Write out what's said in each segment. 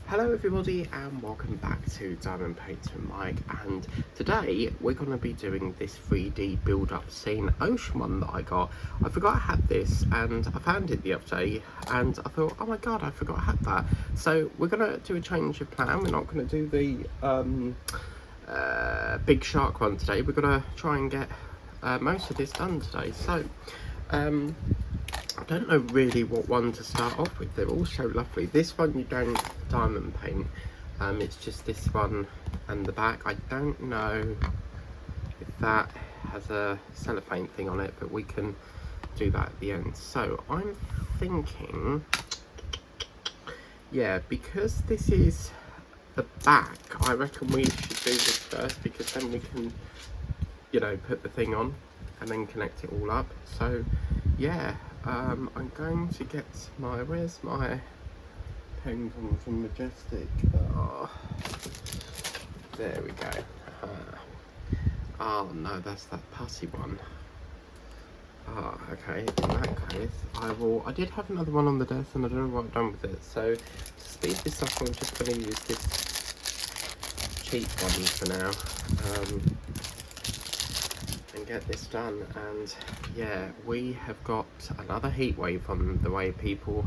Hello everybody and welcome back to Diamond Paints with Mike, and today we're going to be doing this 3D build-up scene ocean one that I got. I forgot I had this and I found it the other day and I thought, oh my god, I forgot I had that. So we're going to do a change of plan. We're not going to do the big shark one today. We're going to try and get most of this done today. So I don't know really what one to start off with. They're all so lovely. This one you don't diamond paint. It's just this one and the back. I don't know if that has a cellophane thing on it, but we can do that at the end. So I'm thinking, yeah, because this is the back, I reckon we should do this first, because then we can, you know, put the thing on and then connect it all up. So yeah, I'm going to get my, where's my pen from Majestic? Oh, there we go. Oh no, that's that pussy one. Oh, okay, in that case, I did have another one on the desk and I don't know what I've done with it. So to speed this up, I'm just going to use this cheap one for now. And get this done. And yeah, we have got another heat wave on the way, people.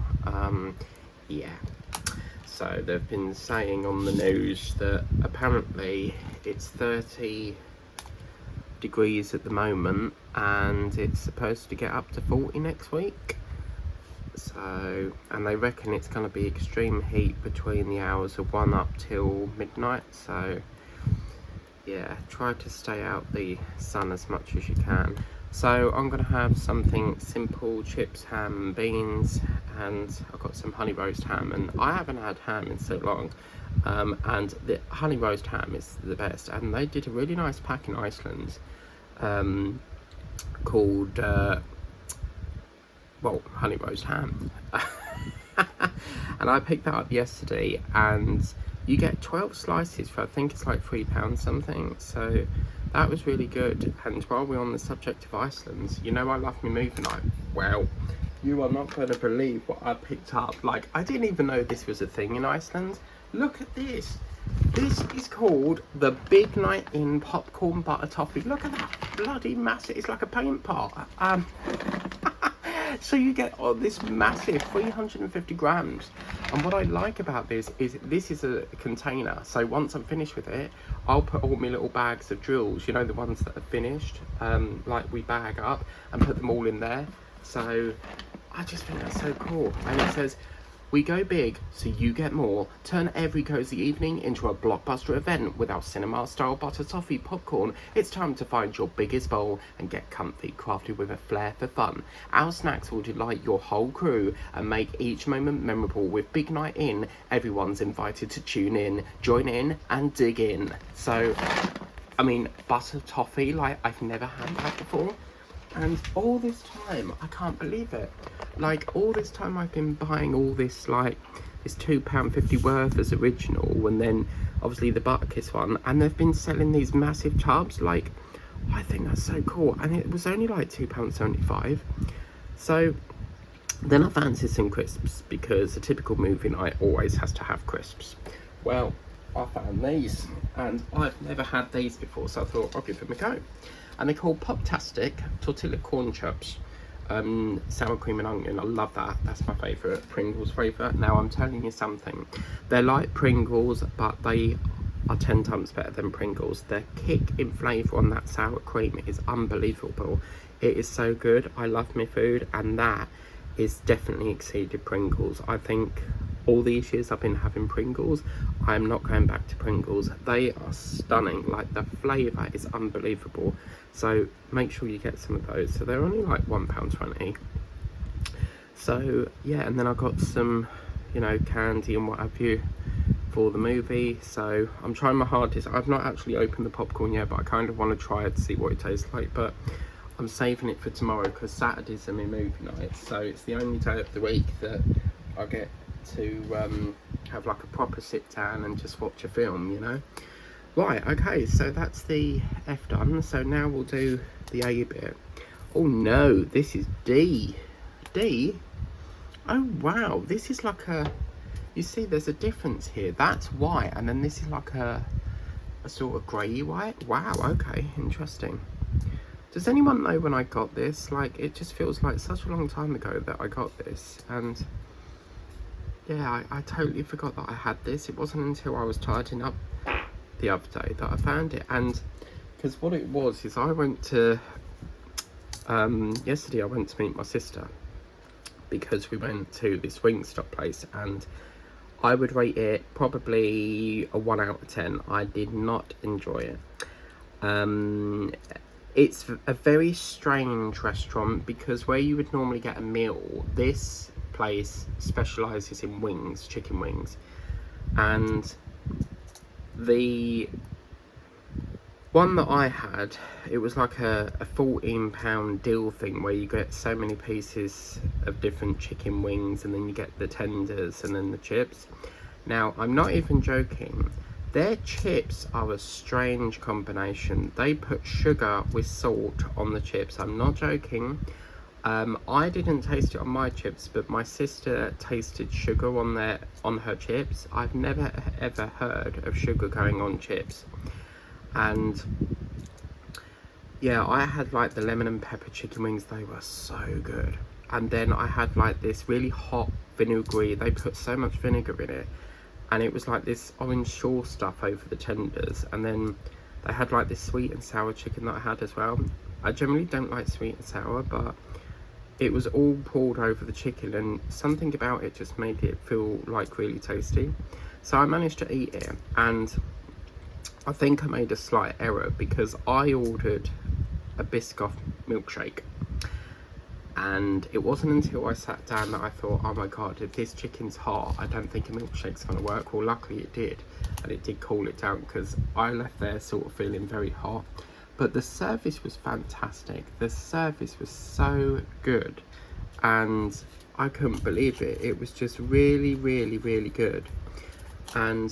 Yeah, so they've been saying on the news that apparently it's 30 degrees at the moment and it's supposed to get up to 40 next week. So, and they reckon it's going to be extreme heat between the hours of 1 up till midnight. So yeah, try to stay out the sun as much as you can. So I'm going to have something simple: chips, ham and beans, and I've got some honey roast ham, and I haven't had ham in so long, and the honey roast ham is the best. And they did a really nice pack in Iceland called well, honey roast ham. And I picked that up yesterday, and you get 12 slices for, I think it's like £3 something. So that was really good. And while we're on the subject of Iceland, you know I love my movie night. Well, you are not going to believe what I picked up. Like, I didn't even know this was a thing in Iceland. Look at this. This is called the Big Night In Popcorn Butter Toffee. Look at that bloody massive, it's like a paint pot. So you get this massive 350 grams. And what I like about this is a container. So once I'm finished with it, I'll put all my little bags of drills, you know, the ones that are finished, like we bag up, and put them all in there. So I just think that's so cool. And it says, "We go big, so you get more. Turn every cozy evening into a blockbuster event with our cinema-style butter toffee popcorn. It's time to find your biggest bowl and get comfy, crafted with a flair for fun. Our snacks will delight your whole crew and make each moment memorable. With Big Night In, everyone's invited to tune in, join in, and dig in." So, I mean, butter toffee, like, I've never had that before. And all this time, I can't believe it, like all this time I've been buying all this, like this £2.50 worth as original, and then obviously the Butterkiss one, and they've been selling these massive tubs. Like, I think that's so cool. And it was only like £2.75. So then I fancied some crisps, because a typical movie night always has to have crisps. Well, I found these, and I've never had these before, so I thought I'll give them a go. And they're called Pop-tastic Tortilla Corn Chips, sour cream and onion. I love that. That's my favourite Pringles flavour. Now I'm telling you something, they're like Pringles, but they are 10 times better than Pringles. Their kick in flavour on that sour cream is unbelievable. It is so good. I love my food, and that is definitely exceeded Pringles. I think all these years I've been having Pringles, I'm not going back to Pringles. They are stunning. Like, the flavour is unbelievable. So make sure you get some of those. So they're only like £1.20. So yeah, and then I got some, you know, candy and what have you for the movie. So I'm trying my hardest. I've not actually opened the popcorn yet, but I kind of want to try it to see what it tastes like. But I'm saving it for tomorrow, because Saturdays are my movie nights. So it's the only day of the week that I get to have like a proper sit down and just watch a film, you know. Right, okay, so that's the F done. So now we'll do the A bit. Oh no, this is D. D? Oh wow, this is like a You see, there's a difference here. That's white, and then this is like a sort of grey white. Wow, okay, interesting. Does anyone know when I got this? Like, it just feels like such a long time ago that I got this, and yeah, I totally forgot that I had this. It wasn't until I was tidying up the other day that I found it. And because what it was is I went to yesterday I went to meet my sister because we went to this Wingstop place, and I would rate it probably a 1 out of 10. I did not enjoy it. It's a very strange restaurant because where you would normally get a meal, this place specialises in wings, chicken wings, and the one that I had, it was like a £14 deal thing where you get so many pieces of different chicken wings, and then you get the tenders and then the chips. Now, I'm not even joking, their chips are a strange combination. They put sugar with salt on the chips. I'm not joking. I didn't taste it on my chips, but my sister tasted sugar on her chips. I've never ever heard of sugar going on chips. And yeah, I had like the lemon and pepper chicken wings. They were so good. And then I had like this really hot vinegary. They put so much vinegar in it, and it was like this orange shore stuff over the tenders. And then they had like this sweet and sour chicken that I had as well. I generally don't like sweet and sour, but it was all poured over the chicken, and something about it just made it feel like really tasty. So I managed to eat it, and I think I made a slight error because I ordered a Biscoff milkshake, and it wasn't until I sat down that I thought, oh my god, if this chicken's hot, I don't think a milkshake's going to work. Well, luckily it did, and it did cool it down because I left there sort of feeling very hot. But the service was fantastic. The service was so good, and I couldn't believe it. It was just really, really, really good. And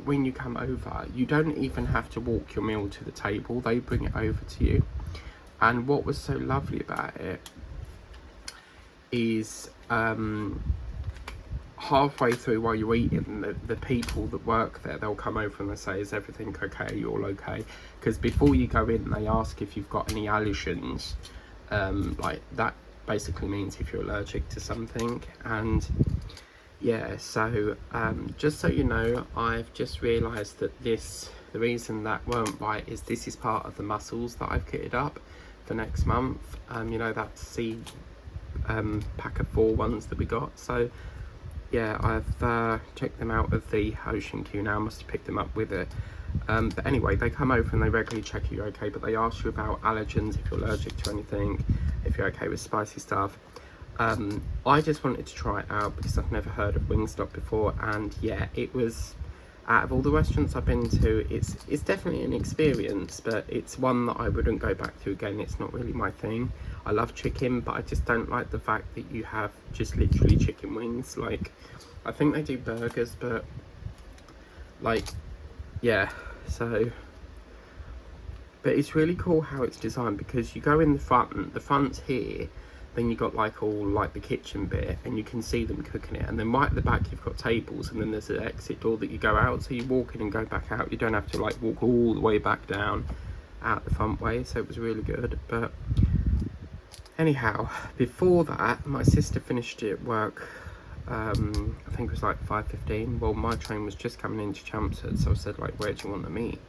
when you come over, you don't even have to walk your meal to the table. They bring it over to you. And what was so lovely about it is halfway through while you're eating, the people that work there, they'll come over and they say, is everything okay? Are you all okay? Because before you go in, they ask if you've got any allergens. Like that basically means if you're allergic to something. And yeah, so just so you know, I've just realised that the reason that weren't right is this is part of the mussels that I've kitted up for next month. You know, that seed pack of 4 ones that we got. So yeah, I've checked them out of the ocean queue now. I must have picked them up with it. But anyway, they come over and they regularly check if you're okay, but they ask you about allergens, if you're allergic to anything, if you're okay with spicy stuff. I just wanted to try it out because I've never heard of Wingstop before, and yeah, it was, out of all the restaurants I've been to, it's definitely an experience, but it's one that I wouldn't go back to again. It's not really my thing. I love chicken, but I just don't like the fact that you have just literally chicken wings. Like, I think they do burgers, but like, yeah, so, but it's really cool how it's designed because you go in the front's here, then you got like all like the kitchen bit, and you can see them cooking it, and then right at the back you've got tables, and then there's an exit door that you go out, so you walk in and go back out. You don't have to like walk all the way back down out the front way. So it was really good. But anyhow, before that, my sister finished it at work. I think it was like 5:15. Well, my train was just coming into Chelmsford, so I said like, where do you want to meet?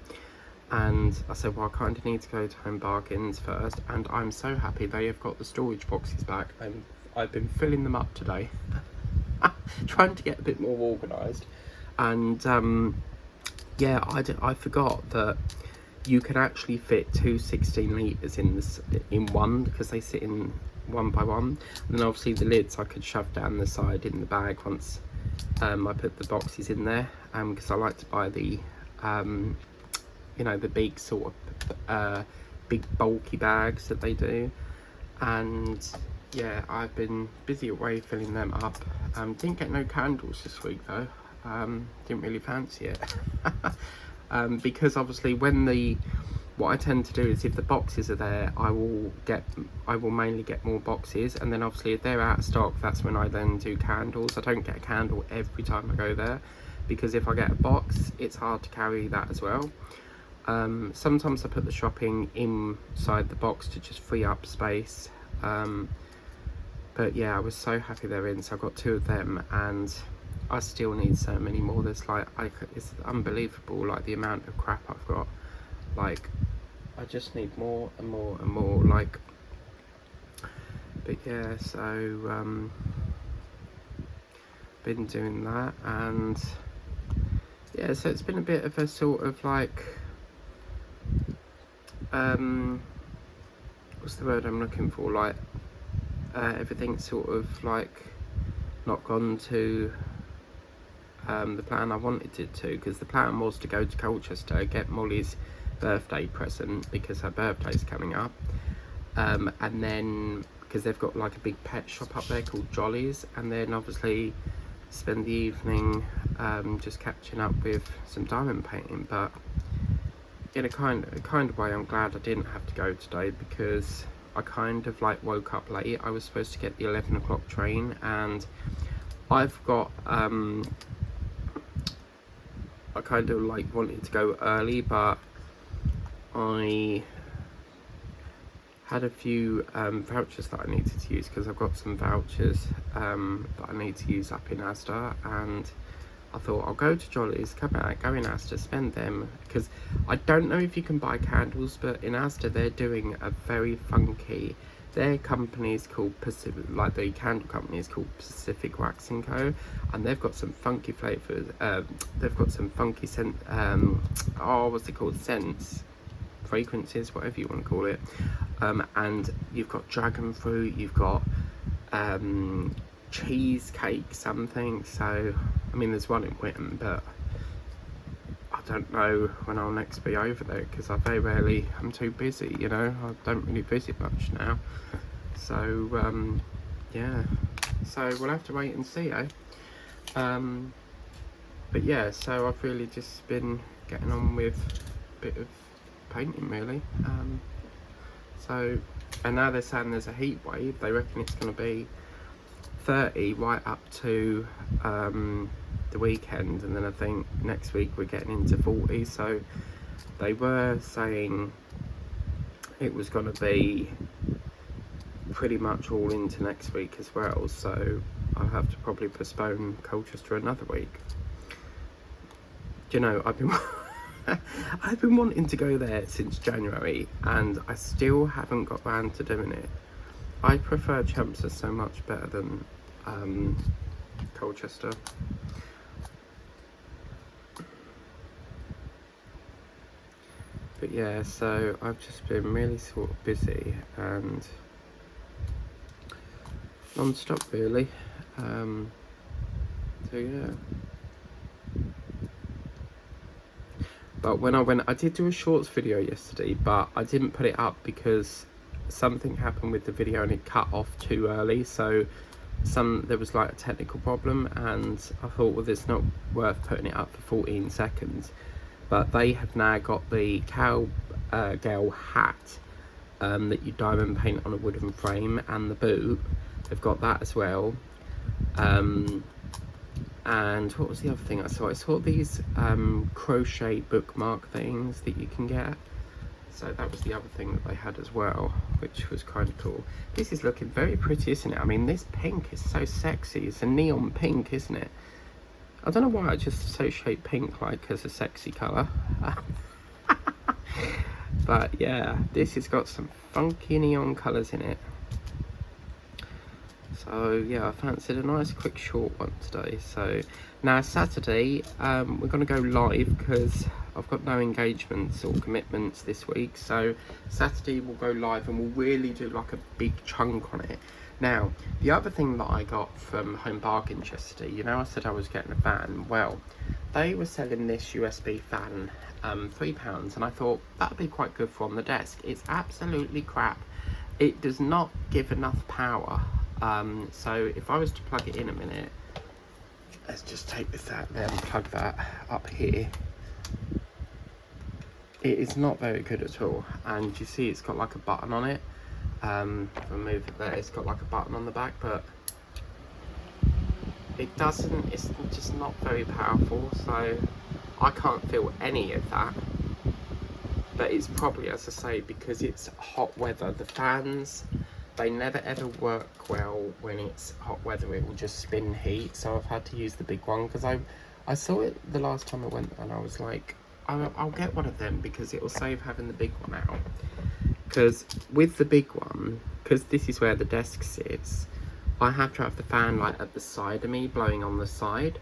And I said, well, I kind of need to go to Home Bargains first, and I'm so happy they have got the storage boxes back, and I've been filling them up today, trying to get a bit more organised. And yeah, I forgot that you can actually fit 2 16 litres in one, because they sit in one by one. And then obviously the lids I could shove down the side in the bag once I put the boxes in there, because I like to buy the you know, the big sort of big bulky bags that they do. And yeah, I've been busy away filling them up. Didn't get no candles this week though. Didn't really fancy it. Because obviously when the what I tend to do is if the boxes are there, I will mainly get more boxes, and then obviously if they're out of stock, that's when I then do candles. I don't get a candle every time I go there, because if I get a box, it's hard to carry that as well. Sometimes I put the shopping inside the box to just free up space, but yeah, I was so happy they're in, so I got 2 of them, and I still need so many more. There's like, it's unbelievable, like the amount of crap I've got. Like, I just need more and more and more, like. But yeah, so been doing that, and yeah, so it's been a bit of a sort of like what's the word I'm looking for, like everything's sort of like not gone to the plan I wanted it to, because the plan was to go to Colchester, get Molly's birthday present because her birthday's coming up, and then because they've got like a big pet shop up there called Jolly's, and then obviously spend the evening just catching up with some diamond painting. But in a kind of way, I'm glad I didn't have to go today, because I kind of like woke up late. I was supposed to get the 11 o'clock train, and I've got I kind of like wanted to go early, but I had a few vouchers that I needed to use, because I've got some vouchers that I need to use up in Asda, and I thought I'll go to Jolly's, come out, go in Asda, spend them, because I don't know if you can buy candles, but in Asda they're doing a very funky, their company is called Pacific, like the candle company is called Pacific Wax & Co, and they've got some funky flavours, they've got some funky scent, oh, what's it called, scents, fragrances, whatever you want to call it, and you've got dragon fruit, you've got cheesecake something. So I mean, there's one in Whitton, but I don't know when I'll next be over there, because I very rarely, I'm too busy, you know, I don't really visit much now. So yeah, so we'll have to wait and see, eh? But yeah, so I've really just been getting on with a bit of painting, really. So, and now they're saying there's a heat wave. They reckon it's going to be 30 right up to the weekend, and then I think next week we're getting into 40. So they were saying it was going to be pretty much all into next week as well, so I'll have to probably postpone Colchester another week. Do you know, I've been wanting to go there since January, and I still haven't got round to doing it. I prefer Chelmsford so much better than Colchester. But yeah, so I've just been really sort of busy and non-stop, really. So yeah. But when I did do a shorts video yesterday, but I didn't put it up because something happened with the video and it cut off too early. So there was like a technical problem, and I thought, well, it's not worth putting it up for 14 seconds. But they have now got the cowgirl hat that you diamond paint on a wooden frame, and the boot. They've got that as well. And what was the other thing I saw? I saw these crochet bookmark things that you can get. So that was the other thing that they had as well, which was kind of cool. This is looking very pretty, isn't it? I mean, this pink is so sexy. It's a neon pink, isn't it? I don't know why I just associate pink like as a sexy colour. But yeah, this has got some funky neon colours in it. So yeah, I fancied a nice quick short one today. So now Saturday, we're going to go live because I've got no engagements or commitments this week. So Saturday we'll go live and we'll really do like a big chunk on it. Now, the other thing that I got from Home Bargains yesterday, you know, I said I was getting a fan. Well, they were selling this USB fan, £3, and I thought that'd be quite good for on the desk. It's absolutely crap. It does not give enough power. So if I was to plug it in a minute, let's just take this out there and plug that up here. it is not very good at all. And you see it's got like a button on it. If I move it there, it's got like a button on the back, but it doesn't, it's just not very powerful, so I can't feel any of that. But it's probably, as I say, because it's hot weather. The fans, they never ever work well when it's hot weather. It will just spin heat, so I've had to use the big one, because I saw it the last time I went and I was like, I'll get one of them because it will save having the big one out. Because with the big one, because this is where the desk sits, I have to have the fan like at the side of me, blowing on the side,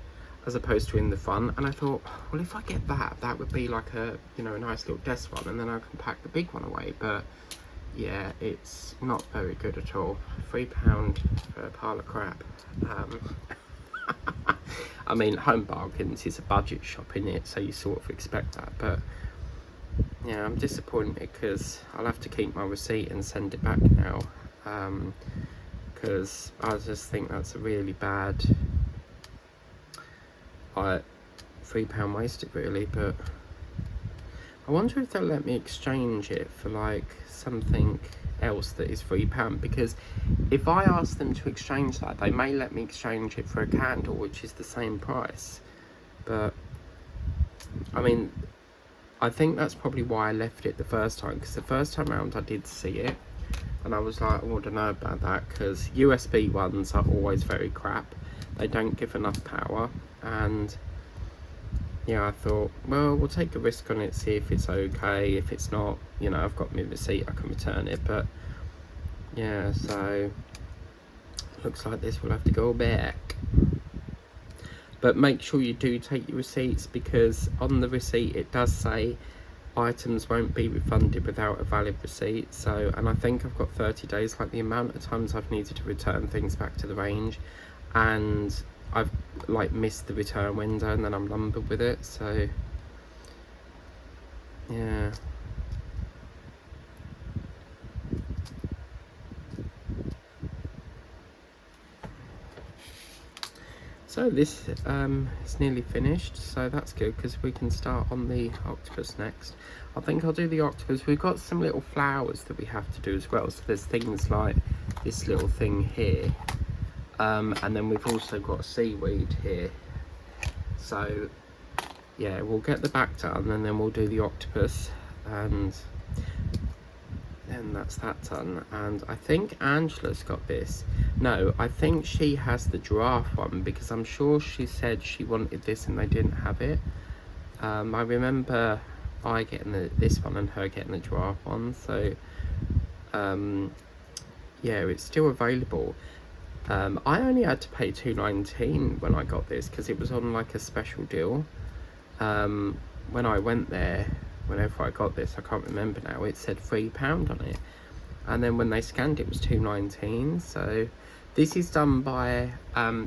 as opposed to in the front. And I thought, well, if I get that, that would be like a, you know, a nice little desk one, and then I can pack the big one away. But yeah, it's not very good at all. £3 for a pile of crap. I mean, Home Bargains is a budget shop, in it, so you sort of expect that. But yeah, I'm disappointed because I'll have to keep my receipt and send it back now, because I just think that's a really bad, £3 wasted really. But I wonder if they'll let me exchange it for like something else that is £3, because if I ask them to exchange that, they may let me exchange it for a candle, which is the same price. But I mean, I think that's probably why I left it the first time, because the first time round I did see it and I was like, oh, I don't know about that, because USB ones are always very crap. They don't give enough power. And yeah, I thought, well, we'll take a risk on it, see if it's okay. If it's not, you know, I've got my receipt, I can return it. But yeah, so looks like this will have to go back. But make sure you do take your receipts, because on the receipt it does say items won't be refunded without a valid receipt. So, and I think I've got 30 days, like the amount of times I've needed to return things back to the range, and I've like missed the return window and then I'm lumbered with it. So yeah. So this is nearly finished, so that's good, because we can start on the octopus next. I think I'll do the octopus. We've got some little flowers that we have to do as well. So there's things like this little thing here, and then we've also got seaweed here. So yeah, we'll get the back done and then we'll do the octopus, and then that's that done. And I think Angela's got this. No, I think she has the giraffe one, because I'm sure she said she wanted this and they didn't have it. I remember I getting this one and her getting the giraffe one. So yeah, it's still available. I only had to pay $2.19 when I got this, because it was on like a special deal. When I went there, whenever I got this, I can't remember now, it said £3 on it, and then when they scanned it was $2.19. So this is done by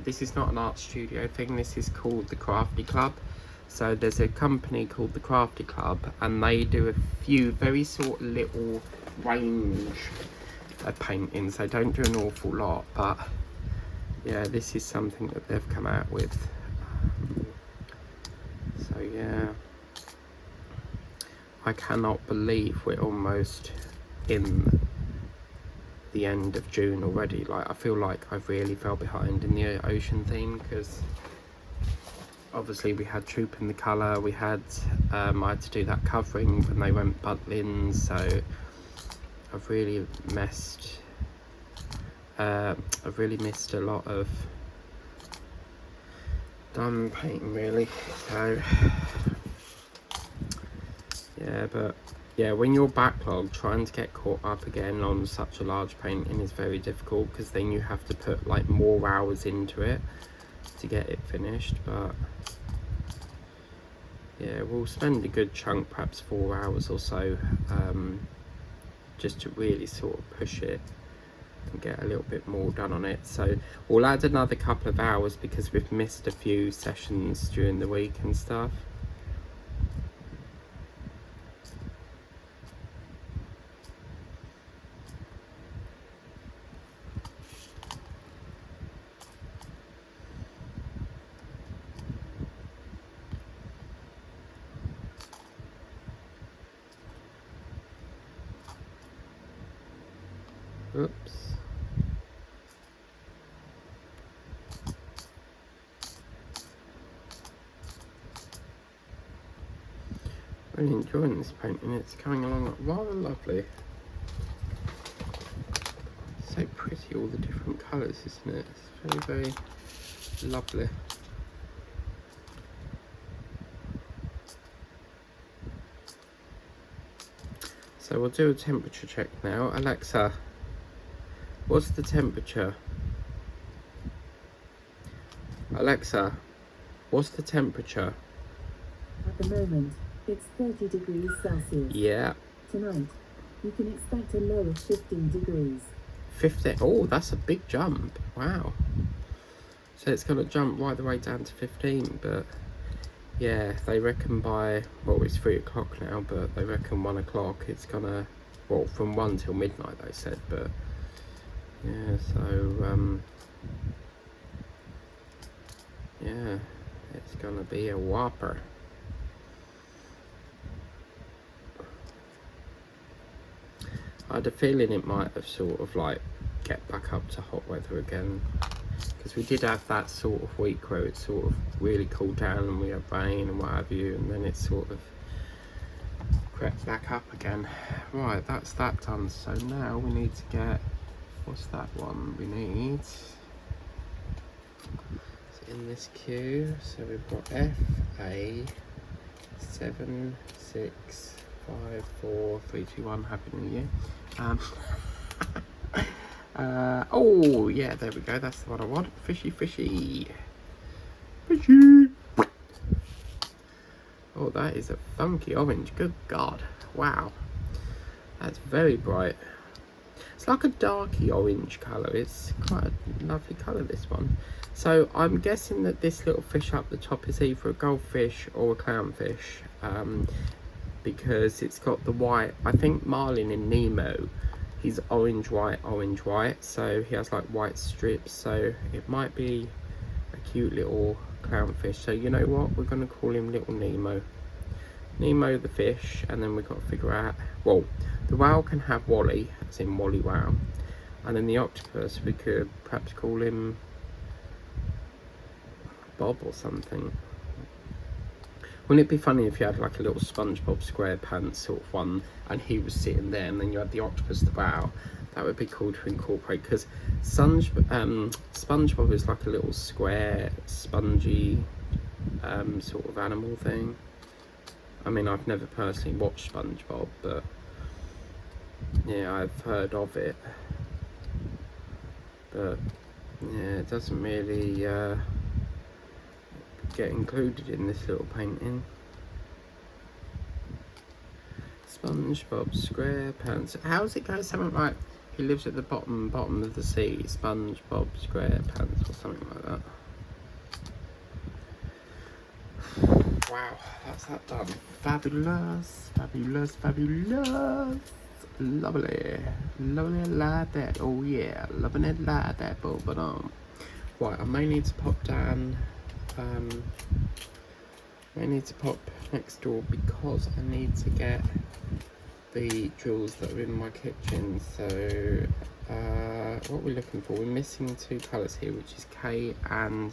this is not an art studio thing, this is called the Crafty Club. So there's a company called the Crafty Club, and they do a few very sort of little range of paintings. They don't do an awful lot, but yeah, this is something that they've come out with. So yeah, I cannot believe we're almost in the end of June already. Like, I feel like I've really fell behind in the ocean theme, because obviously we had Troop in the Colour, we had I had to do that covering when they went Butlins, so I've really missed a lot of done painting really. So yeah, but yeah, when you're backlogged, trying to get caught up again on such a large painting is very difficult, because then you have to put like more hours into it to get it finished. But yeah, we'll spend a good chunk, perhaps 4 hours or so, just to really sort of push it and get a little bit more done on it. So we'll add another couple of hours because we've missed a few sessions during the week and stuff. Oops. Really enjoying this painting. It's coming along rather lovely. So pretty, all the different colours, isn't it? It's very, very lovely. So we'll do a temperature check now. Alexa, what's the temperature? Alexa, what's the temperature? At the moment, it's 30 degrees Celsius. Yeah. Tonight, you can expect a low of 15 degrees. 15. Oh, that's a big jump. Wow. So it's going to jump right the way down to 15, but yeah, they reckon by, well, it's 3 o'clock now, but they reckon 1 o'clock it's going to, well, from 1 till midnight they said, but yeah, so yeah, it's going to be a whopper. I had a feeling it might have sort of like get back up to hot weather again, because we did have that sort of week where it sort of really cooled down and we had rain and what have you, and then it sort of crept back up again. Right, that's that done. So now we need to get, what's that one we need? It's in this queue. So we've got FA 7 6 5 4 3 2 1. Happy New Year. Oh yeah, there we go, that's the one I want. Fishy, fishy, fishy. Oh, that is a funky orange. Good God, wow, that's very bright. It's like a darky orange colour. It's quite a lovely colour, this one. So I'm guessing that this little fish up the top is either a goldfish or a clownfish, because it's got the white. I think Marlin in Nemo, he's orange white, so he has like white strips, so it might be a cute little clownfish. So you know what, we're going to call him Little Nemo. Nemo the fish, and then we've got to figure out, well, the whale can have Wally, as in Wally Whale, and then the octopus, we could perhaps call him Bob or something. Wouldn't it be funny if you had like a little SpongeBob SquarePants sort of one, and he was sitting there, and then you had the octopus, the whale? That would be cool to incorporate, because SpongeBob is like a little square, spongy sort of animal thing. I mean, I've never personally watched SpongeBob, but yeah, I've heard of it. But yeah, it doesn't really get included in this little painting. SpongeBob SquarePants. How's it go? Something like he lives at the bottom of the sea. SpongeBob SquarePants or something like that. Wow, that's that done. Fabulous, fabulous, fabulous. Lovely, lovely like that. Oh yeah, loving it like that. But right, I may need to pop down. I need to pop next door because I need to get the drills that are in my kitchen. So what we're looking for, we're missing 2 colours here, which is K and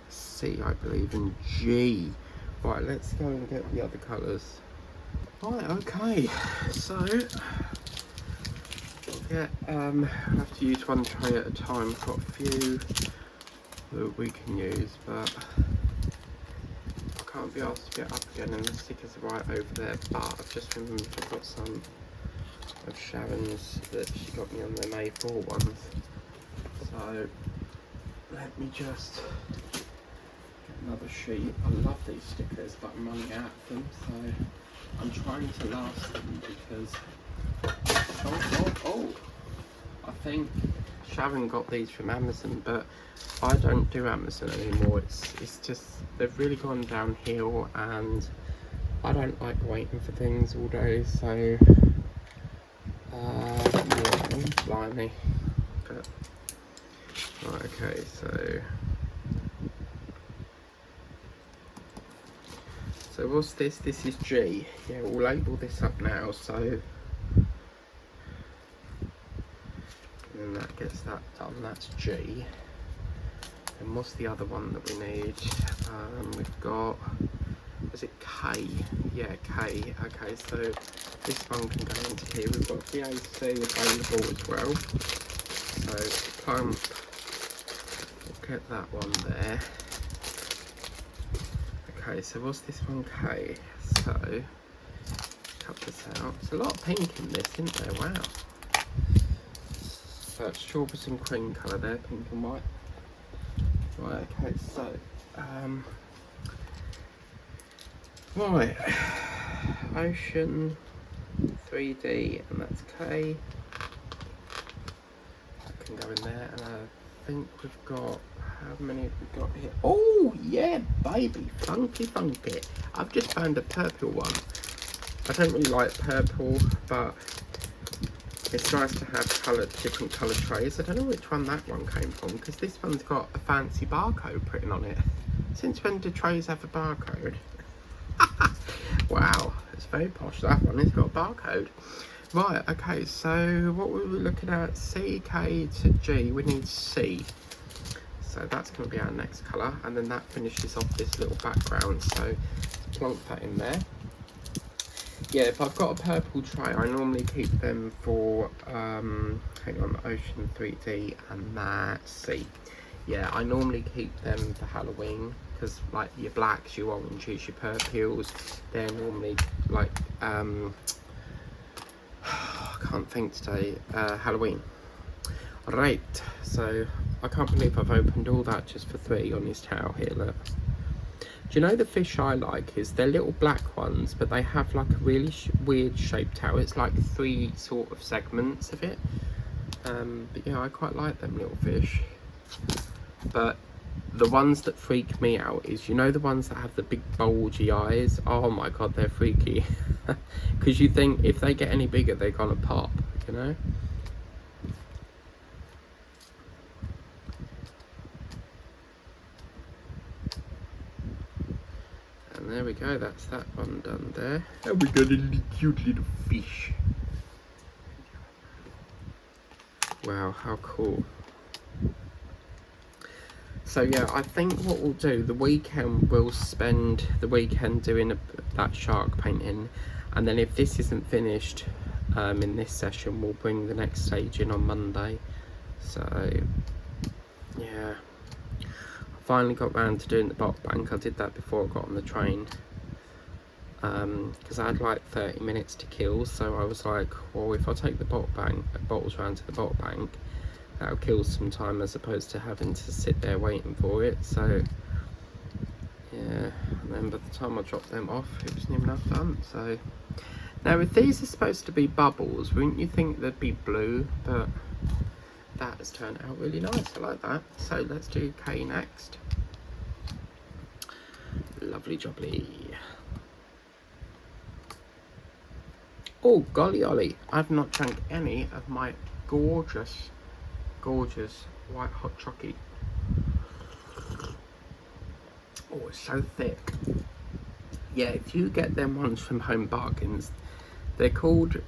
C, I believe, and G. Right, let's go and get the other colours. Right, okay, so yeah, I have to use one tray at a time. I've got a few that we can use, but I can't be asked to get up again, and the stickers are right over there. But I've just remembered I've got some of Sharon's that she got me on the May 4 ones. So let me just get another sheet. I love these stickers, but I'm running out of them, so I'm trying to last them because I think Sharon got these from Amazon, but I don't do Amazon anymore. It's just they've really gone downhill, and I don't like waiting for things all day. So yeah, blimey. But right, okay, so what's this? This is G. Yeah, we'll label this up now. So gets that done. That's G. And what's the other one that we need? We've got, is it K? Yeah, K. Okay, so this one can go into here. We've got VAC available as well. So plump, we'll get that one there. Okay, so what's this one, K? So, cut this out. There's a lot of pink in this, isn't there? Wow. So it's strawberries and cream colour there, pink and white. Right, okay, so, right, Ocean 3D, and that's K. That can go in there, and I think we've got, how many have we got here? Oh, yeah, baby, funky. I've just found a purple one. I don't really like purple, but it's nice to have different coloured trays. I don't know which one that one came from, because this one's got a fancy barcode printed on it. Since when do trays have a barcode? Wow, it's very posh, that one. It's got a barcode. Right, okay, so what were we looking at? C, K to G. We need C. So that's going to be our next colour. And then that finishes off this little background. So plonk that in there. Yeah, if I've got a purple tray, I normally keep them for, hang on, Ocean 3D and that C. Yeah, I normally keep them for Halloween, because like your blacks, your oranges, your purples, they're normally like, I can't think today, Halloween. Right, so I can't believe I've opened all that just for 3 on this towel here, look. Do you know the fish I like is they're little black ones, but they have like a really weird shaped tail. It's like 3 sort of segments of it. But yeah, I quite like them little fish. But the ones that freak me out is, you know, the ones that have the big bulgy eyes. Oh my god, they're freaky. Because you think if they get any bigger, they're gonna pop, you know. And there we go, that's that one done there. And we got a cute little fish. Wow, how cool. So yeah, I think what we'll do, the weekend, we'll spend the weekend doing that shark painting. And then if this isn't finished in this session, we'll bring the next stage in on Monday. So yeah. Finally got round to doing the bottle bank. I did that before I got on the train, because I had like 30 minutes to kill. So I was like, well, if I take the bottles round to the bottle bank, that'll kill some time as opposed to having to sit there waiting for it. So yeah, and then by the time I dropped them off, it wasn't even enough done. So now, if these are supposed to be bubbles, wouldn't you think they'd be blue? But that has turned out really nice. I like that. So let's do K next. Lovely jubbly. Oh, golly ollie, I've not drank any of my gorgeous white hot chocolate. Oh, it's so thick. Yeah, if you get them ones from Home Bargains, they're called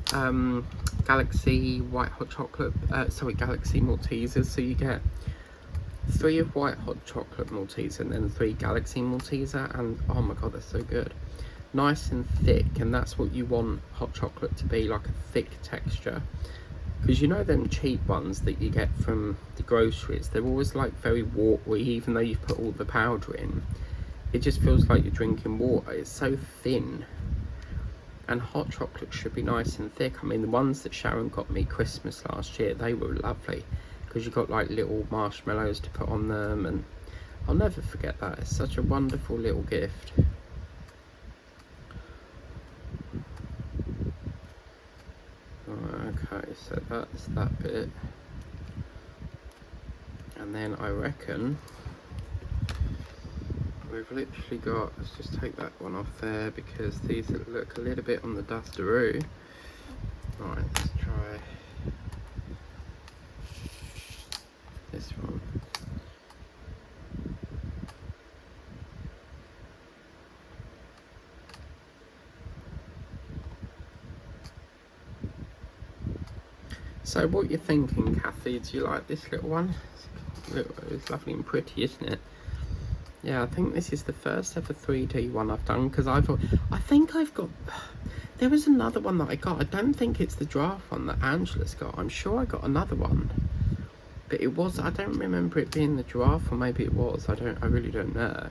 Galaxy White Hot Chocolate, Galaxy Maltesers. So you get 3 of White Hot Chocolate Malteser and then 3 Galaxy Malteser, and oh my god, they're so good. Nice and thick, and that's what you want hot chocolate to be, like a thick texture. Because you know them cheap ones that you get from the groceries, they're always like very watery, even though you've put all the powder in. It just feels like you're drinking water. It's so thin. And hot chocolate should be nice and thick. I mean, the ones that Sharon got me Christmas last year, they were lovely, because you got like little marshmallows to put on them, and I'll never forget that. It's such a wonderful little gift. Okay, so that's that bit, and then I reckon we've literally got, let's just take that one off there because these look a little bit on the dusteroo. Right, let's try this one. So what you're thinking, Kathy? Do you like this little one? It's lovely and pretty, isn't it? Yeah, I think this is the first ever 3D one I've done, because I think I've got, there was another one that I got. I don't think it's the giraffe one that Angela's got. I'm sure I got another one, but it was, I don't remember it being the giraffe, or maybe it was. I really don't know.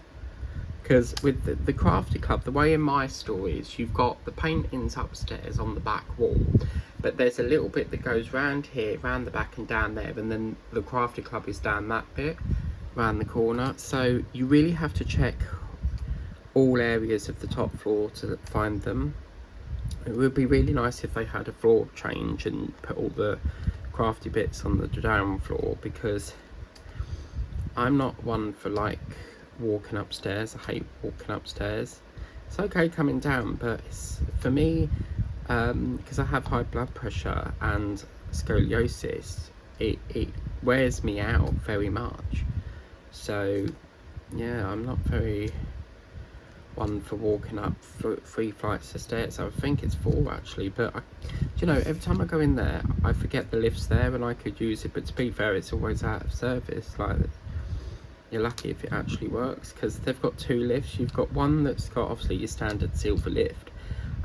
Because with the Crafty Club, the way in my store is, you've got the paintings upstairs on the back wall, but there's a little bit that goes round here, round the back and down there, and then the Crafty Club is down that bit, round the corner. So you really have to check all areas of the top floor to find them. It would be really nice if they had a floor change and put all the crafty bits on the down floor, because I'm not one for like walking upstairs. I hate walking upstairs. It's okay coming down, but it's, for me, because I have high blood pressure and scoliosis, it wears me out very much. So yeah, I'm not very one for walking up 3 flights of stairs. I think it's 4 actually, but you know, every time I go in there I forget the lift's there and I could use it, but to be fair, it's always out of service. Like, you're lucky if it actually works, because they've got 2 lifts. You've got one that's got obviously your standard silver lift,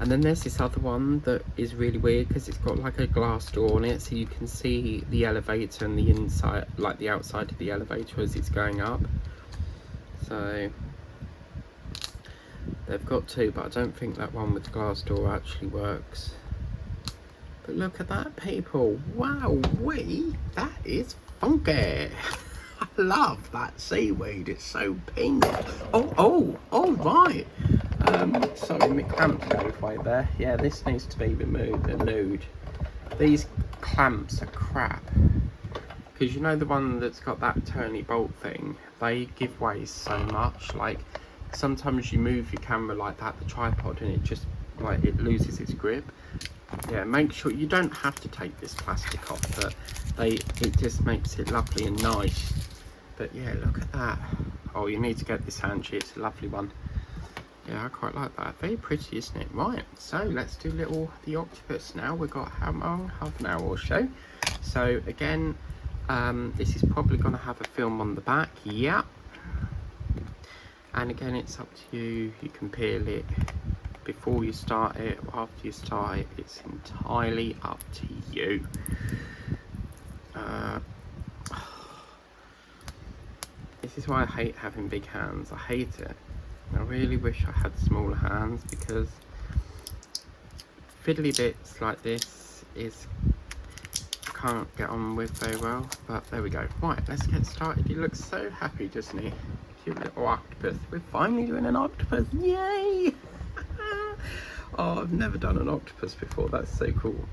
and then there's this other one that is really weird because it's got like a glass door on it, so you can see the elevator and the inside, like the outside of the elevator as it's going up. So they've got 2, but I don't think that one with the glass door actually works. But look at that, people. Wow, that is funky. I love that seaweed, it's so pink. Oh, right. Sorry, my clamps go way there. Yeah, this needs to be removed and nude. These clamps are crap. Because you know the one that's got that turny bolt thing, they give way so much. Like, sometimes you move your camera like that, the tripod, and it just, like, it loses its grip. Yeah, make sure you don't have to take this plastic off, but it just makes it lovely and nice. But yeah, look at that. Oh, you need to get this handshake, it's a lovely one. Yeah, I quite like that. Very pretty, isn't it? Right, so let's do the octopus now. We've got how long? Half an hour or so. So again, this is probably going to have a film on the back. Yeah. And again, it's up to you. You can peel it before you start it or after you start it. It's entirely up to you. This is why I hate having big hands. I hate it. I really wish I had smaller hands, because fiddly bits like this I can't get on with very well. But there we go. Right, let's get started. He looks so happy, doesn't he? Cute little octopus. We're finally doing an octopus. Yay! Oh, I've never done an octopus before. That's so cool.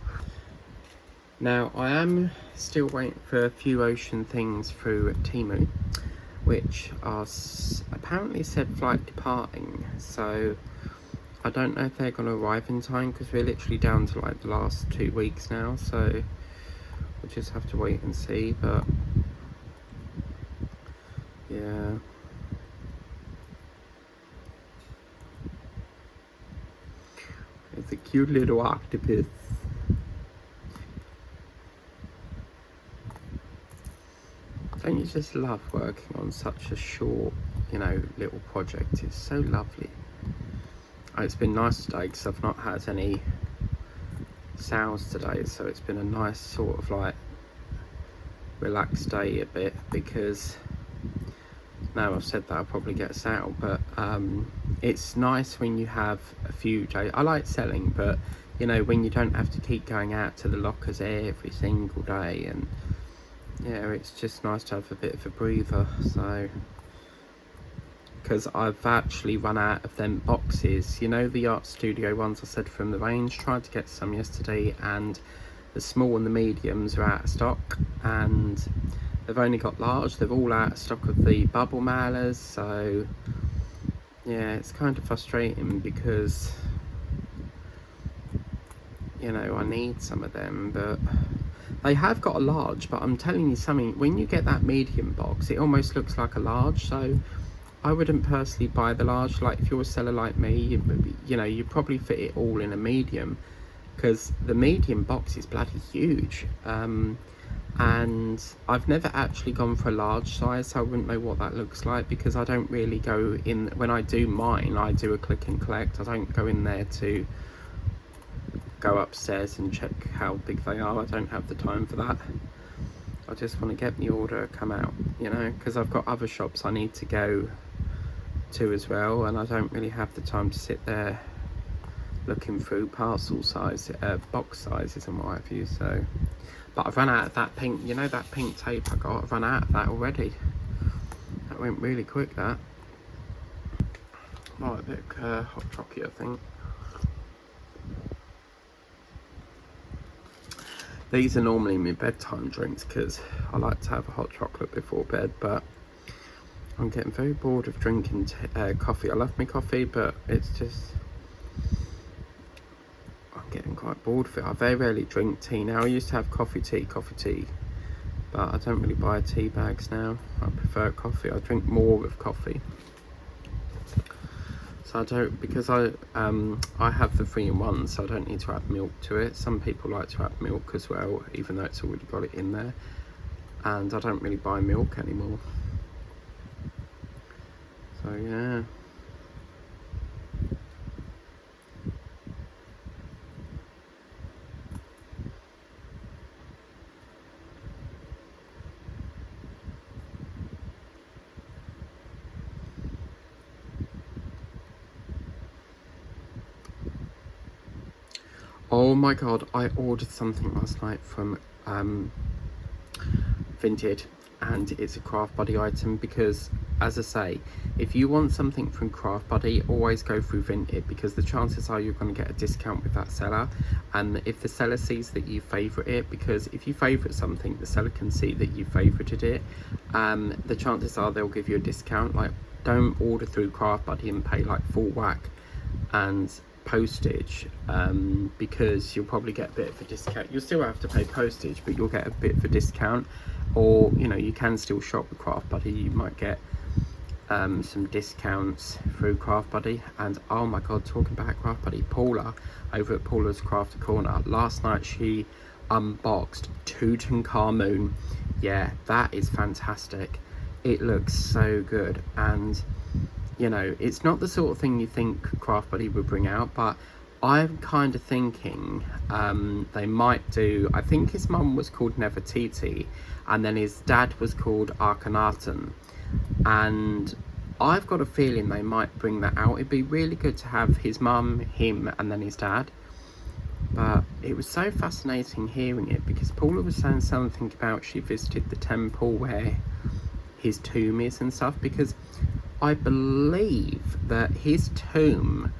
Now, I am still waiting for a few ocean things through Temu, which are apparently said flight departing. So I don't know if they're going to arrive in time, because we're literally down to like the last 2 weeks now. So we'll just have to wait and see. But yeah. It's a cute little octopus. Don't you just love working on such a short, you know, little project? It's so lovely. Oh, it's been nice today because I've not had any sounds today, so it's been a nice sort of like relaxed day a bit, because now I've said that I'll probably get a sale, but it's nice when you have a few days. I like selling, but you know, when you don't have to keep going out to the lockers every single day, and yeah, it's just nice to have a bit of a breather. So, because I've actually run out of them boxes, you know, the art studio ones I said from the range. Tried to get some yesterday, and the small and the mediums are out of stock, and they've only got large. They're all out of stock of the bubble mailers. So yeah, it's kind of frustrating, because you know, I need some of them, but they have got a large. But I'm telling you something, when you get that medium box, it almost looks like a large. So I wouldn't personally buy the large. Like, if you're a seller like me, you know, you probably fit it all in a medium. because the medium box is bloody huge. And I've never actually gone for a large size, so I wouldn't know what that looks like, because I don't really go in, when I do mine, I do a click and collect. I don't go in there to go upstairs and check how big they are. I don't have the time for that. I just want to get the order, come out, you know, because I've got other shops I need to go to as well, and I don't really have the time to sit there looking through parcel size, box sizes and what have you. So, but I've run out of that pink, you know, that pink tape I got, I've run out of that already. That went really quick, that. Right, a bit hot chocolate, I think. These are normally my bedtime drinks, because I like to have a hot chocolate before bed, but I'm getting very bored of drinking coffee. I love my coffee, but it's just, I'm getting quite bored of it. I very rarely drink tea now. I used to have coffee tea, but I don't really buy tea bags now. I prefer coffee. I drink more of coffee. So I don't, because I have the 3-in-1, so I don't need to add milk to it. Some people like to add milk as well, even though it's already got it in there. And I don't really buy milk anymore. So yeah. Oh my god, I ordered something last night from Vinted, and it's a Craft Buddy item, because, as I say, if you want something from Craft Buddy, always go through Vinted, because the chances are you're going to get a discount with that seller. And if the seller sees that you favourite it, because if you favourite something, the seller can see that you favourited it, the chances are they'll give you a discount. Like, don't order through Craft Buddy and pay like full whack and postage, because you'll probably get a bit of a discount. You'll still have to pay postage, but you'll get a bit of a discount. Or, you know, you can still shop with Craft Buddy. You might get some discounts through Craft Buddy. And oh my god, talking about Craft Buddy, Paula over at Paula's Crafter Corner, last night she unboxed Tutankhamun. Yeah, that is fantastic. It looks so good, and you know, it's not the sort of thing you think Craft Buddy would bring out, but I'm kind of thinking they might do, I think his mum was called Nefertiti, and then his dad was called Akhenaten, and I've got a feeling they might bring that out. It'd be really good to have his mum, him, and then his dad. But it was so fascinating hearing it, because Paula was saying something about she visited the temple where his tomb is and stuff, because I believe that his tomb,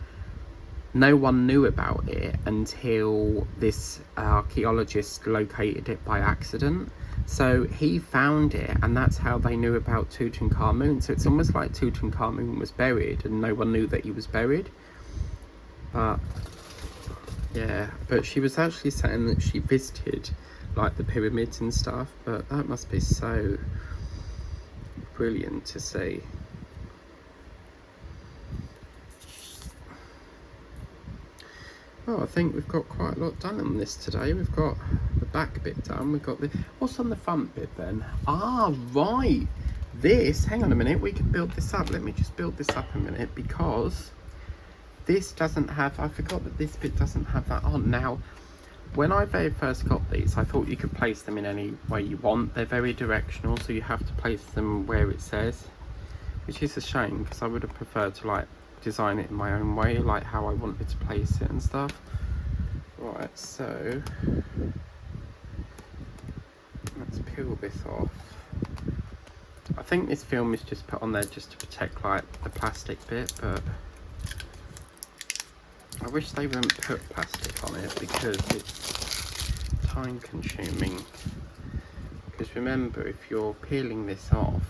no one knew about it until this archaeologist located it by accident. So he found it, and that's how they knew about Tutankhamun. So it's almost like Tutankhamun was buried and no one knew that he was buried. But yeah, but she was actually saying that she visited like the pyramids and stuff, but that must be so brilliant to see. Oh, I think we've got quite a lot done on this today. We've got the back bit done. We've got the... What's on the front bit then? Ah, right. This, hang on a minute. We can build this up. Let me just build this up a minute, because this doesn't have... I forgot that this bit doesn't have that on. Now, when I very first got these, I thought you could place them in any way you want. They're very directional, so you have to place them where it says, which is a shame, because I would have preferred to, like, design it in my own way, like how I wanted to place it and stuff. Right, so let's peel this off. I think this film is just put on there just to protect like the plastic bit, but I wish they wouldn't put plastic on it, because it's time consuming. Because remember, if you're peeling this off,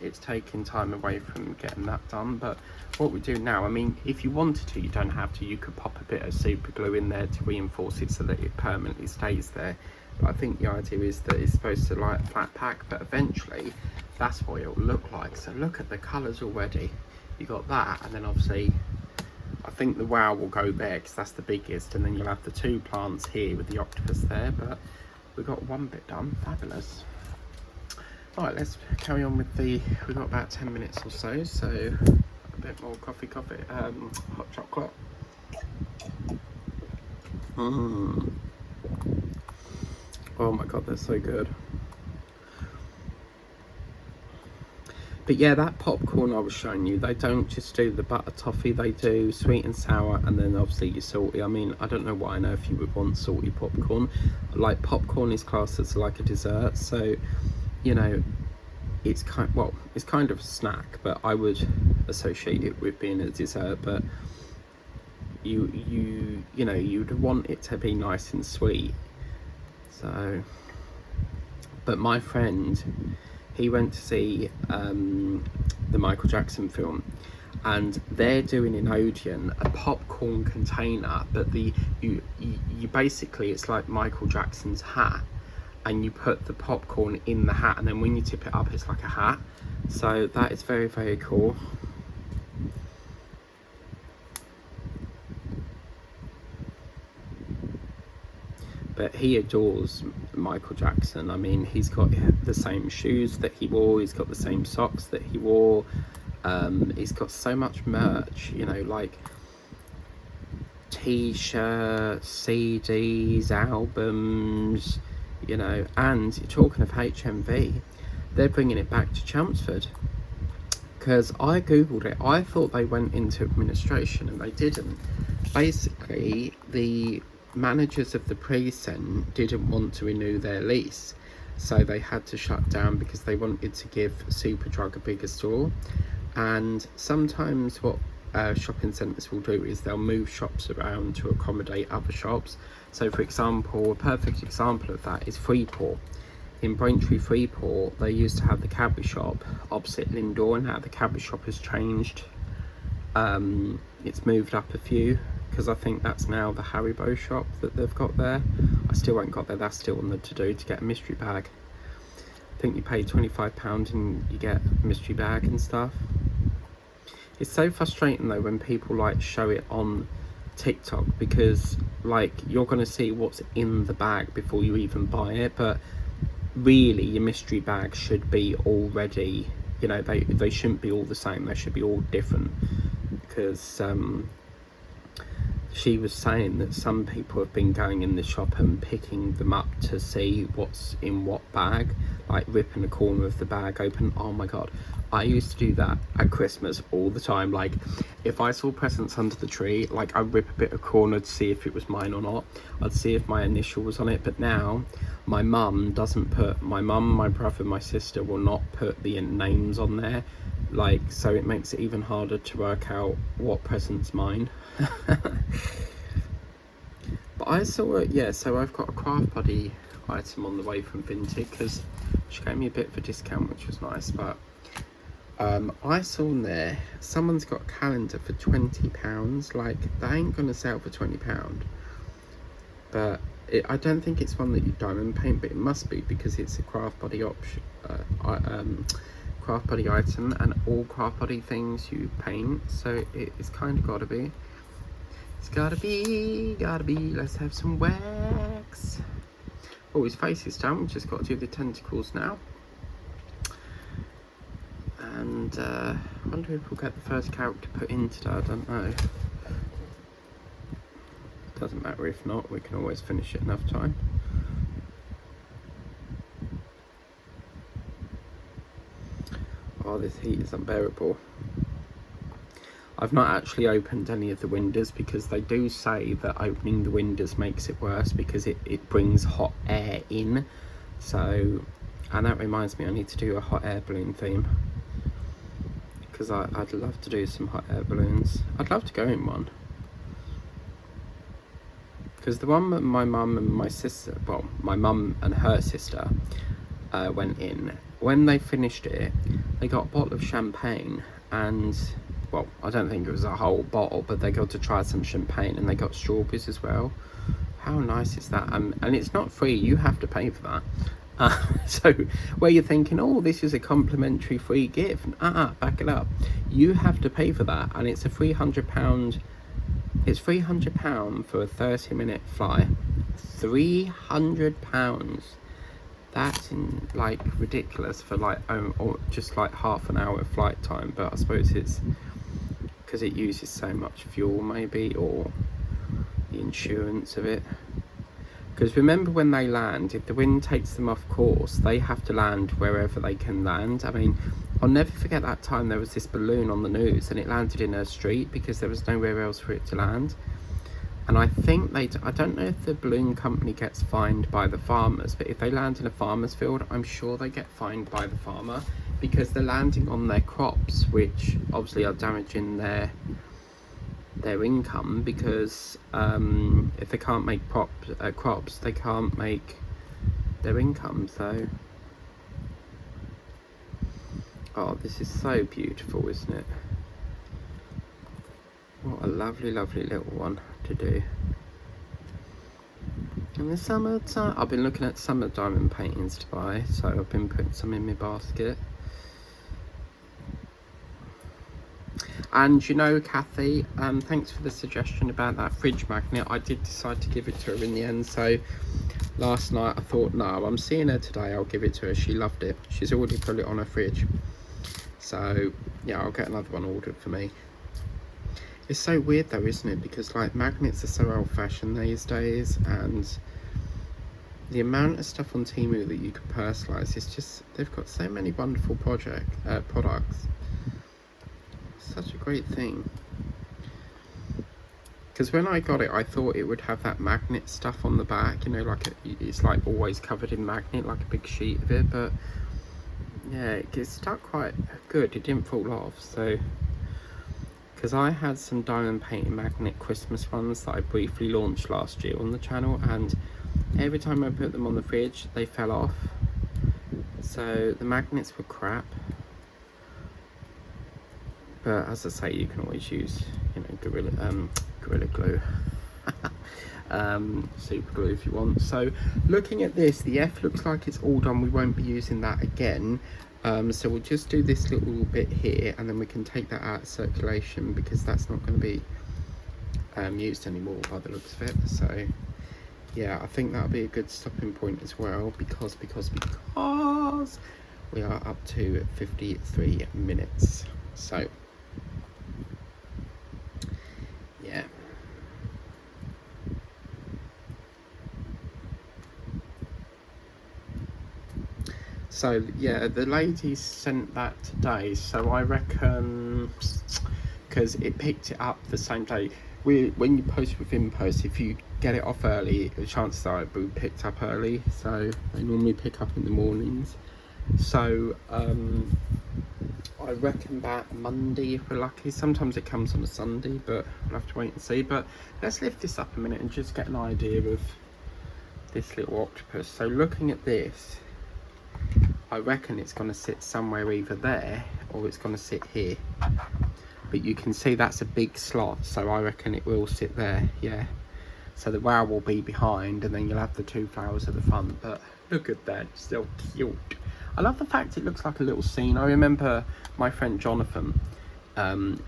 it's taking time away from getting that done. But what we do now, I mean, if you wanted to, you don't have to. You could pop a bit of super glue in there to reinforce it so that it permanently stays there. But I think the idea is that it's supposed to like flat pack, but eventually that's what it'll look like. So look at the colours already. You got that, and then obviously I think the wow will go there because that's the biggest, and then you'll have the 2 plants here with the octopus there, but we got 1 bit done. Fabulous. All right, let's carry on with we've got about 10 minutes or so, so a bit more coffee, hot chocolate. Oh my god, they're so good. But yeah, that popcorn I was showing you, they don't just do the butter toffee, they do sweet and sour, and then obviously your salty. I mean, I don't know why, I know if you would want salty popcorn. Like, popcorn is classed as like a dessert, so, you know, it's kind of a snack, but I would associate it with being a dessert. But you know, you'd want it to be nice and sweet. So, but my friend, he went to see the Michael Jackson film, and they're doing in Odeon a popcorn container, but you basically, it's like Michael Jackson's hat, and you put the popcorn in the hat, and then when you tip it up, it's like a hat. So that is very, very cool. But he adores Michael Jackson. I mean, he's got the same shoes that he wore, he's got the same socks that he wore, he's got so much merch, you know, like t-shirts, CDs, albums, you know. And talking of HMV, they're bringing it back to Chelmsford, because I googled it. I thought they went into administration, and they didn't. Basically, the managers of the precinct didn't want to renew their lease, so they had to shut down because they wanted to give Superdrug a bigger store. And sometimes what shopping centres will do is they'll move shops around to accommodate other shops. So for example, a perfect example of that is Freeport. In Braintree Freeport, they used to have the Cadbury shop opposite Lindor, and now the Cadbury shop has changed. It's moved up a few, because I think that's now the Haribo shop that they've got there. I still haven't got there, that's still on the to-do to get a mystery bag. I think you pay £25 and you get a mystery bag and stuff. It's so frustrating though when people like show it on TikTok, because like you're going to see what's in the bag before you even buy it, but really your mystery bag should be already, you know, they shouldn't be all the same, they should be all different. Because she was saying that some people have been going in the shop and picking them up to see what's in what bag, like ripping a corner of the bag open. Oh my god, I used to do that at Christmas all the time. Like, if I saw presents under the tree, like I'd rip a bit of corner to see if it was mine or not. I'd see if my initial was on it. But now my mum, my brother, my sister will not put the names on there, like, so it makes it even harder to work out what present's mine. But I saw it, yeah, so I've got a Craft Buddy item on the way from Vinted, because she gave me a bit of a discount, which was nice. But I saw in there someone's got a calendar for £20. Like, they ain't gonna sell for £20. But I don't think it's one that you diamond paint, but it must be, because it's a Craft Buddy option, Craft Buddy item, and all Craft Buddy things you paint, so it's kind of gotta be. It's gotta be. Let's have some wax. Oh, his face is done. We've just got to do the tentacles now. And I wonder if we'll get the first character put in today. I don't know. Doesn't matter if not, we can always finish it enough time. Oh, this heat is unbearable. I've not actually opened any of the windows, because they do say that opening the windows makes it worse, because it brings hot air in. So, and that reminds me, I need to do a hot air balloon theme, because I'd love to do some hot air balloons. I'd love to go in one, because the one that my mum and my sister, well, my mum and her sister went in, when they finished it, they got a bottle of champagne, and well, I don't think it was a whole bottle, but they got to try some champagne, and they got strawberries as well. How nice is that? And it's not free, you have to pay for that. So where you're thinking, oh, this is a complimentary free gift, back it up. You have to pay for that, and it's a £300 It's £300 for a 30-minute flight. £300. That's like ridiculous for like or just like half an hour flight time. But I suppose it's because it uses so much fuel, maybe, or the insurance of it. Because remember, when they land, if the wind takes them off course, they have to land wherever they can land. I mean, I'll never forget that time there was this balloon on the news and it landed in a street because there was nowhere else for it to land. And I think I don't know if the balloon company gets fined by the farmers, but if they land in a farmer's field, I'm sure they get fined by the farmer because they're landing on their crops, which obviously are damaging their income, because if they can't make crops, they can't make their income. So, oh, this is so beautiful, isn't it? What a lovely, lovely little one to do in the summertime. I've been looking at summer diamond paintings to buy, so I've been putting some in my basket. And you know, Kathy, thanks for the suggestion about that fridge magnet. I did decide to give it to her in the end. So last night I thought, no, I'm seeing her today, I'll give it to her. She loved it. She's already put it on her fridge. So yeah, I'll get another one ordered for me. It's so weird though, isn't it? Because like magnets are so old-fashioned these days, and the amount of stuff on Temu that you can personalise is just, they've got so many wonderful products. Such a great thing. Because when I got it, I thought it would have that magnet stuff on the back, you know, like it's like always covered in magnet, like a big sheet of it. But yeah, it stuck quite good. It didn't fall off. So, because I had some diamond painting magnet Christmas ones that I briefly launched last year on the channel, and every time I put them on the fridge, they fell off. So the magnets were crap. But as I say, you can always use, you know, Gorilla Glue, super glue if you want. So looking at this, the F looks like it's all done. We won't be using that again. So we'll just do this little bit here, and then we can take that out of circulation because that's not going to be used anymore by the looks of it. So yeah, I think that'll be a good stopping point as well, because we are up to 53 minutes. So yeah. So yeah, the ladies sent that today, so I reckon, because it picked it up the same day. When you post with InPost, if you get it off early, the chances are it will be picked up early. So they normally pick up in the mornings. So I reckon that Monday if we're lucky. Sometimes it comes on a Sunday, but we'll have to wait and see. But let's lift this up a minute and just get an idea of this little octopus. So looking at this, I reckon it's going to sit somewhere either there or it's going to sit here. But you can see that's a big slot, so I reckon it will sit there, yeah. So the wow will be behind, and then you'll have the two flowers at the front. But look at that, still cute. I love the fact it looks like a little scene. I remember my friend Jonathan,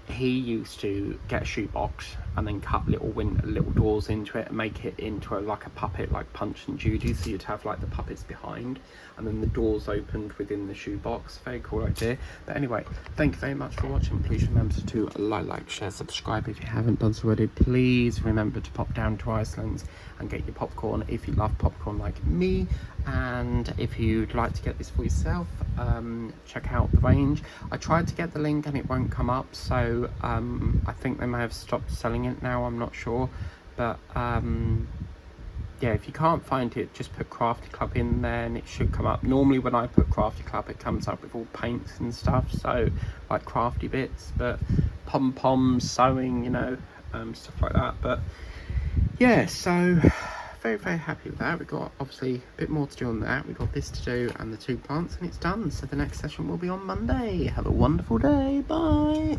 he used to get a shoebox and then cut little doors into it and make it into like a puppet, like Punch and Judy. So you'd have like the puppets behind and then the doors opened within the shoebox. Very cool idea. But anyway, thank you very much for watching. Please remember to like, share, subscribe if you haven't done so already. Please remember to pop down to Iceland and get your popcorn if you love popcorn like me. And if you'd like to get this for yourself, check out the range. I tried to get the link and it won't come up, so I think they may have stopped selling it now, I'm not sure. But yeah, if you can't find it, just put Crafty Club in there and it should come up. Normally when I put Crafty Club, it comes up with all paints and stuff, so like crafty bits, but pom-poms, sewing, you know, stuff like that. But yeah, so very, very happy with that. We've got obviously a bit more to do on that. We've got this to do and the two plants, and it's done. So the next session will be on Monday. Have a wonderful day. Bye.